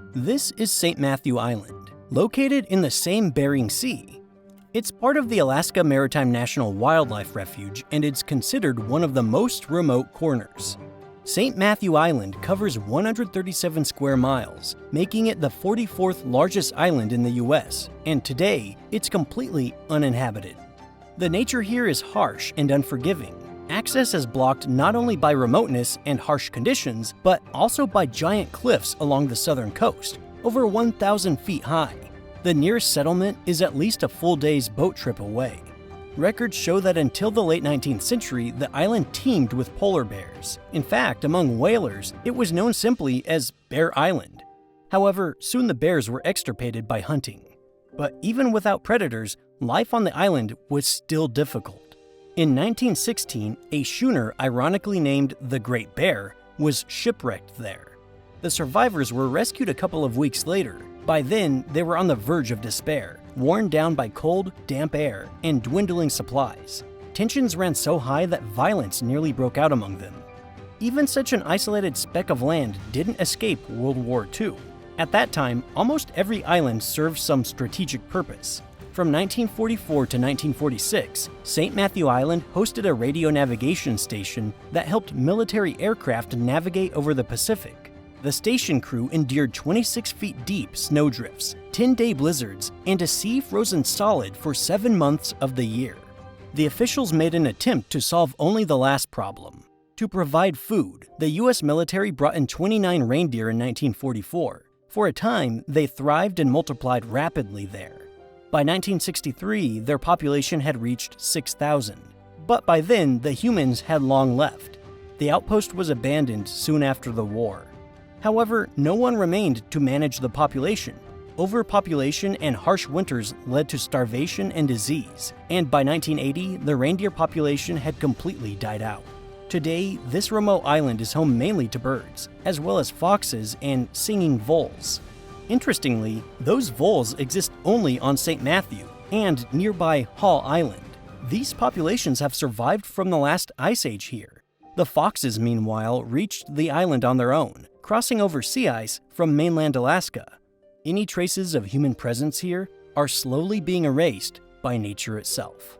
This is St. Matthew Island, located in the same Bering Sea. It's part of the Alaska Maritime National Wildlife Refuge, and it's considered one of the most remote corners. St. Matthew Island covers 137 square miles, making it the 44th largest island in the US, and today, it's completely uninhabited. The nature here is harsh and unforgiving. Access is blocked not only by remoteness and harsh conditions, but also by giant cliffs along the southern coast, over 1,000 feet high. The nearest settlement is at least a full day's boat trip away. Records show that until the late 19th century, the island teemed with polar bears. In fact, among whalers, it was known simply as Bear Island. However, soon the bears were extirpated by hunting. But even without predators, life on the island was still difficult. In 1916, a schooner ironically named the Great Bear was shipwrecked there. The survivors were rescued a couple of weeks later. By then, they were on the verge of despair, worn down by cold, damp air and dwindling supplies. Tensions ran so high that violence nearly broke out among them. Even such an isolated speck of land didn't escape World War II. At that time, almost every island served some strategic purpose. From 1944 to 1946, St. Matthew Island hosted a radio navigation station that helped military aircraft navigate over the Pacific. The station crew endured 26 feet deep snowdrifts, 10-day blizzards, and a sea frozen solid for 7 months of the year. The officials made an attempt to solve only the last problem. To provide food, the US military brought in 29 reindeer in 1944. For a time, they thrived and multiplied rapidly there. By 1963, their population had reached 6,000. But by then, the humans had long left. The outpost was abandoned soon after the war. However, no one remained to manage the population. Overpopulation and harsh winters led to starvation and disease, and by 1980, the reindeer population had completely died out. Today, this remote island is home mainly to birds, as well as foxes and singing voles. Interestingly, those voles exist only on St. Matthew and nearby Hall Island. These populations have survived from the last ice age here. The foxes, meanwhile, reached the island on their own, crossing over sea ice from mainland Alaska. Any traces of human presence here are slowly being erased by nature itself.